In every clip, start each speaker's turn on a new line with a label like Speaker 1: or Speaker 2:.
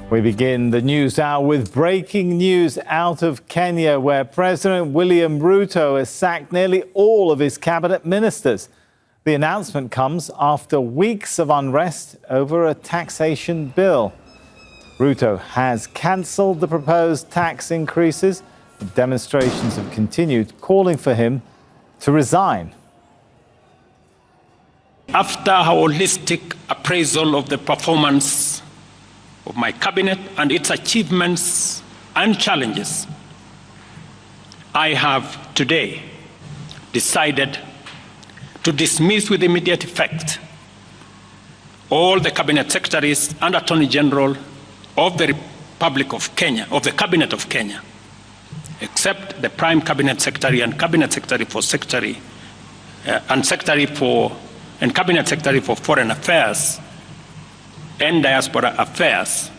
Speaker 1: We begin the news hour with breaking news out of Kenya, where President William Ruto has sacked nearly all of his cabinet ministers. The announcement comes after weeks of unrest over a taxation bill. Ruto has cancelled the proposed tax increases. Demonstrations have continued, calling for him to resign.
Speaker 2: After a holistic appraisal of the performance of my cabinet and its achievements and challenges, I have today decided to dismiss with immediate effect all the cabinet secretaries and Attorney General of the Republic of Kenya, of the Cabinet of Kenya, except the Prime Cabinet Secretary and Cabinet Secretary for Cabinet Secretary for Foreign Affairs and Diaspora Affairs.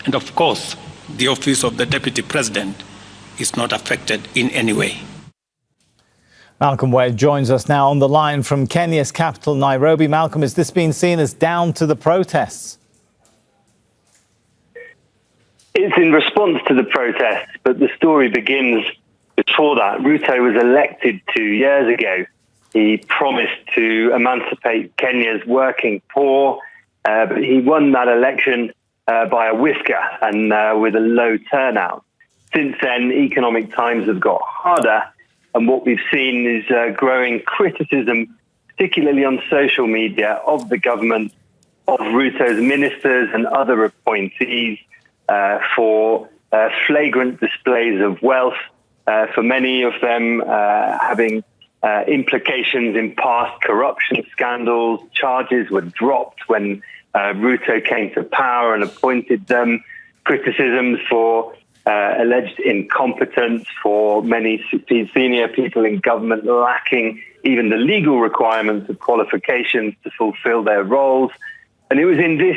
Speaker 2: And of course, the office of the Deputy President is not affected in any way.
Speaker 1: Malcolm Webb joins us now on the line from Kenya's capital, Nairobi. Malcolm, has this been seen as down to the protests?
Speaker 3: It's in response to the protests, but the story begins before that. Ruto was elected 2 years ago. He promised to emancipate Kenya's working poor, but he won that election by a whisker and with a low turnout. Since then, economic times have got harder, and what we've seen is growing criticism, particularly on social media, of the government, of Ruto's ministers and other appointees for flagrant displays of wealth, for many of them having implications in past corruption scandals. Charges were dropped when Ruto came to power and appointed them. Criticisms for alleged incompetence, for many senior people in government lacking even the legal requirements of qualifications to fulfill their roles. And it was in this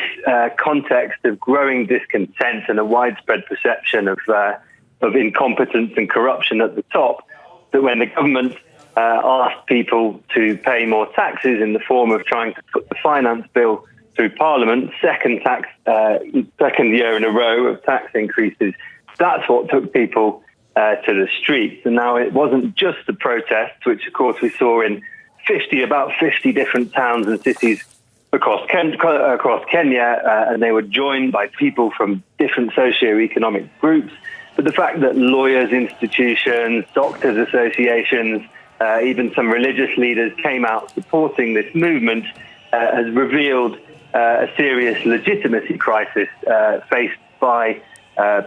Speaker 3: context of growing discontent and a widespread perception of incompetence and corruption at the top that when the government asked people to pay more taxes in the form of trying to put the finance bill through Parliament, second year in a row of tax increases, that's what took people to the streets. And now it wasn't just the protests, which of course we saw in about 50 different towns and cities across Kenya, and they were joined by people from different socio-economic groups. But the fact that lawyers, institutions, doctors' associations, even some religious leaders came out supporting this movement has revealed a serious legitimacy crisis faced by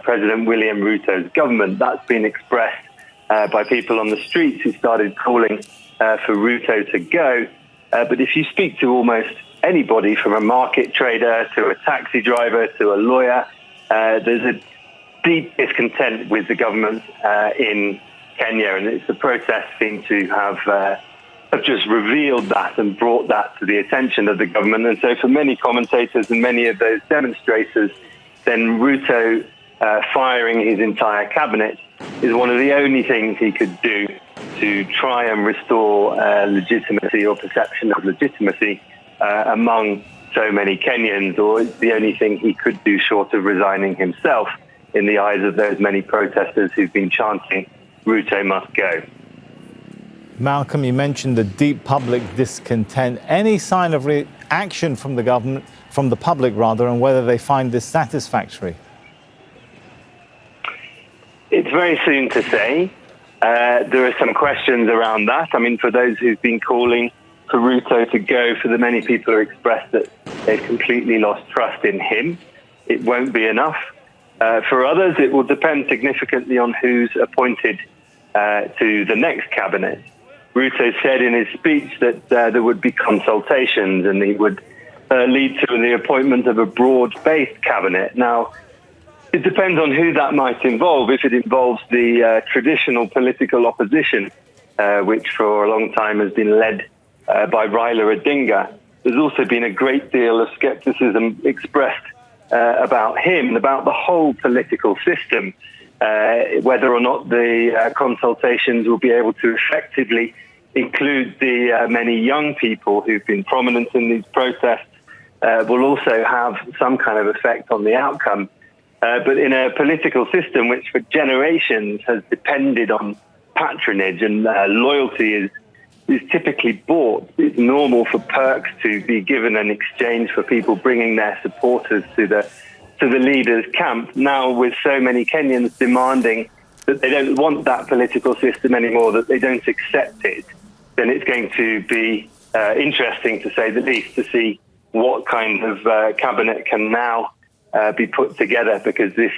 Speaker 3: President William Ruto's government. That's been expressed by people on the streets who started calling for Ruto to go. But if you speak to almost anybody, from a market trader to a taxi driver to a lawyer, there's a deep discontent with the government in Kenya, and it's the protests seem to have just revealed that and brought that to the attention of the government. And so for many commentators and many of those demonstrators, then Ruto firing his entire cabinet is one of the only things he could do to try and restore legitimacy or perception of legitimacy among so many Kenyans, or it's the only thing he could do short of resigning himself in the eyes of those many protesters who've been chanting, Ruto must go.
Speaker 1: Malcolm, you mentioned the deep public discontent. Any sign of reaction from the government, from the public rather, and whether they find this satisfactory?
Speaker 3: It's very soon to say. There are some questions around that. I mean, for those who've been calling for Ruto to go, for the many people who expressed that they've completely lost trust in him, it won't be enough. For others, it will depend significantly on who's appointed to the next cabinet. Ruto said in his speech that there would be consultations and he would lead to the appointment of a broad-based cabinet. Now, it depends on who that might involve. If it involves the traditional political opposition, which for a long time has been led by Raila Odinga, there's also been a great deal of skepticism expressed about him and about the whole political system, whether or not the consultations will be able to effectively include the many young people who've been prominent in these protests, will also have some kind of effect on the outcome. But in a political system which for generations has depended on patronage and loyalty is typically bought, it's normal for perks to be given in exchange for people bringing their supporters to the leader's camp. Now, with so many Kenyans demanding that they don't want that political system anymore, that they don't accept it, then it's going to be interesting, to say the least, to see what kind of cabinet can now be put together, because this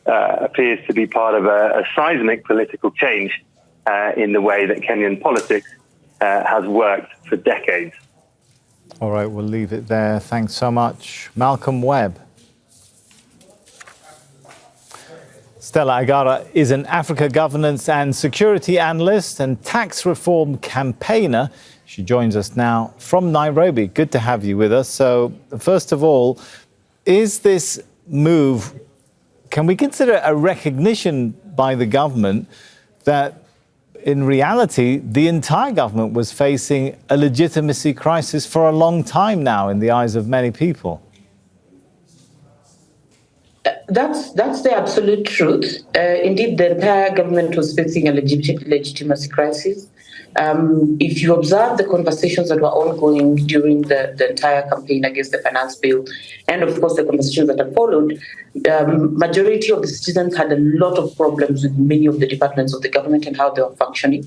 Speaker 3: appears to be part of a seismic political change in the way that Kenyan politics has worked for decades.
Speaker 1: All right, we'll leave it there. Thanks so much. Malcolm Webb. Stella Agara is an Africa governance and security analyst and tax reform campaigner. She joins us now from Nairobi. Good to have you with us. So, first of all, is this move, can we consider a recognition by the government that in reality, the entire government was facing a legitimacy crisis for a long time now in the eyes of many people?
Speaker 4: That's the absolute truth. Indeed, the entire government was facing a legitimacy crisis. If you observe the conversations that were ongoing during the entire campaign against the finance bill, and of course the conversations that have followed, majority of the citizens had a lot of problems with many of the departments of the government and how they were functioning.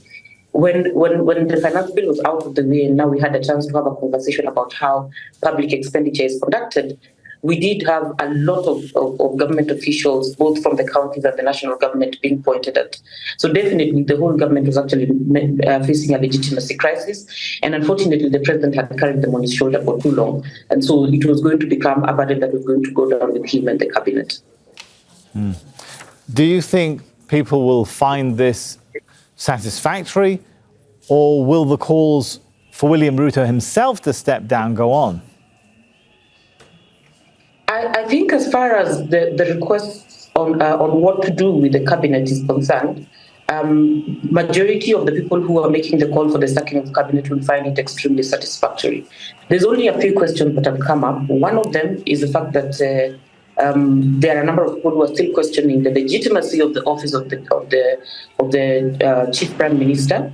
Speaker 4: When the finance bill was out of the way, and now we had a chance to have a conversation about how public expenditure is conducted, we did have a lot of government officials, both from the counties and the national government, being pointed at. So definitely the whole government was actually facing a legitimacy crisis. And unfortunately, the president had carried them on his shoulder for too long. And so it was going to become a burden that was going to go down with him and the cabinet.
Speaker 1: Do you think people will find this satisfactory, or will the calls for William Ruto himself to step down go on?
Speaker 4: I think as far as the requests on what to do with the cabinet is concerned, majority of the people who are making the call for the sacking of cabinet will find it extremely satisfactory. There's only a few questions that have come up. One of them is the fact that there are a number of people who are still questioning the legitimacy of the office of the chief prime minister.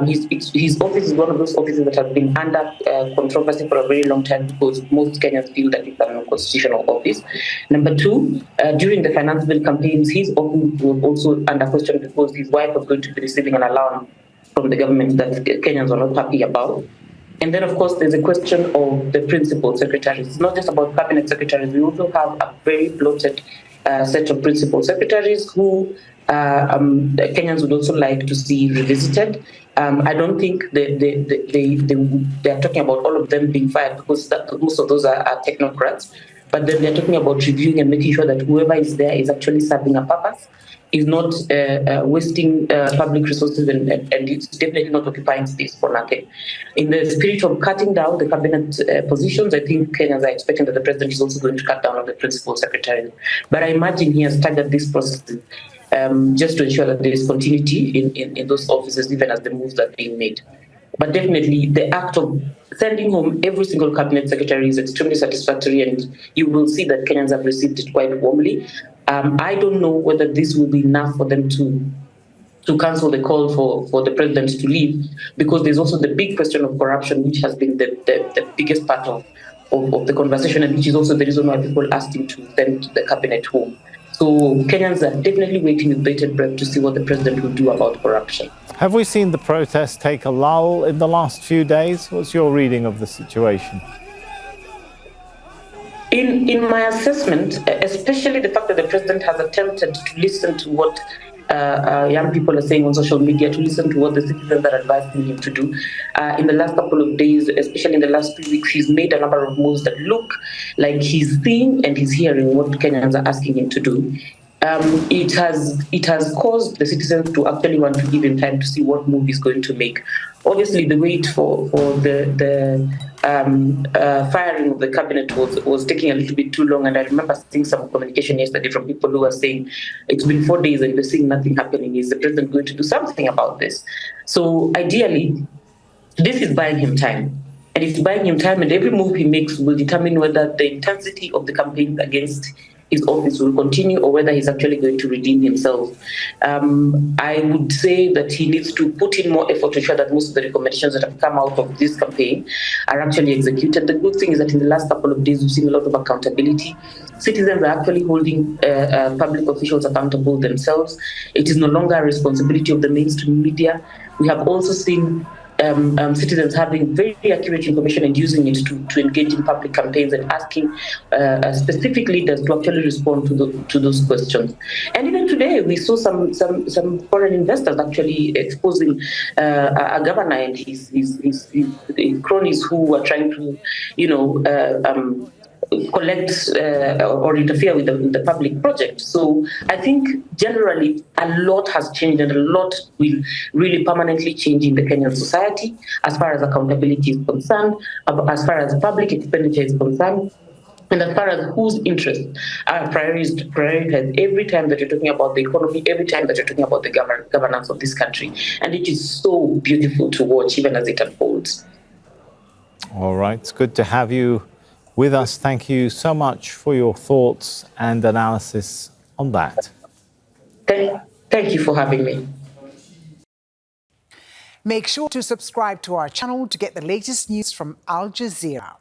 Speaker 4: His office is one of those offices that have been under controversy for a very long time, because most Kenyans feel that it's an unconstitutional office. Number two, during the finance bill campaigns, his office was also under question because his wife was going to be receiving an allowance from the government that Kenyans are not happy about. And then, of course, there's a question of the principal secretaries. It's not just about cabinet secretaries. We also have a very bloated set of principal secretaries who Kenyans would also like to see revisited. I don't think they are talking about all of them being fired, because most of those are technocrats. But then they're talking about reviewing and making sure that whoever is there is actually serving a purpose, is not wasting public resources, and it's definitely not occupying space for nothing. In the spirit of cutting down the cabinet positions, I think Kenyans are expecting that the president is also going to cut down on the principal secretary. But I imagine he has staggered this process just to ensure that there is continuity in those offices, even as the moves are being made. But definitely the act of sending home every single cabinet secretary is extremely satisfactory, and you will see that Kenyans have received it quite warmly. I don't know whether this will be enough for them to cancel the call for the president to leave, because there's also the big question of corruption, which has been the biggest part of the conversation, and which is also the reason why people asked him to send the cabinet home. So Kenyans are definitely waiting with bated breath to see what the president will do about corruption.
Speaker 1: Have we seen the protests take a lull in the last few days? What's your reading of the situation?
Speaker 4: In my assessment, especially the fact that the president has attempted to listen to what young people are saying on social media, to listen to what the citizens are advising him to do. In the last couple of days, especially in the last few weeks, he's made a number of moves that look like he's seeing and he's hearing what Kenyans are asking him to do. It has caused the citizens to actually want to give him time to see what move he's going to make. Obviously, the wait for the firing of the cabinet was taking a little bit too long, and I remember seeing some communication yesterday from people who were saying it's been 4 days and we're seeing nothing happening. Is the president going to do something about this? So ideally, this is buying him time. and it's buying him time, and every move he makes will determine whether the intensity of the campaign against his office will continue or whether he's actually going to redeem himself. I would say that he needs to put in more effort to ensure that most of the recommendations that have come out of this campaign are actually executed. The good thing is that in the last couple of days, we've seen a lot of accountability. Citizens are actually holding public officials accountable themselves. It is no longer a responsibility of the mainstream media. We have also seen citizens having very accurate information and using it to engage in public campaigns and asking specific leaders to actually respond to those questions. And even today, we saw some foreign investors actually exposing a governor and his cronies who are trying to, collect or interfere with the public project. So I think generally a lot has changed, and a lot will really permanently change in the Kenyan society as far as accountability is concerned, as far as public expenditure is concerned, and as far as whose interests are prioritized every time that you're talking about the economy, every time that you're talking about the governance of this country. And it is so beautiful to watch, even as it unfolds.
Speaker 1: All right, it's good to have you with us. Thank you so much for your thoughts and analysis on that.
Speaker 4: Thank you for having me.
Speaker 5: Make sure to subscribe to our channel to get the latest news from Al Jazeera.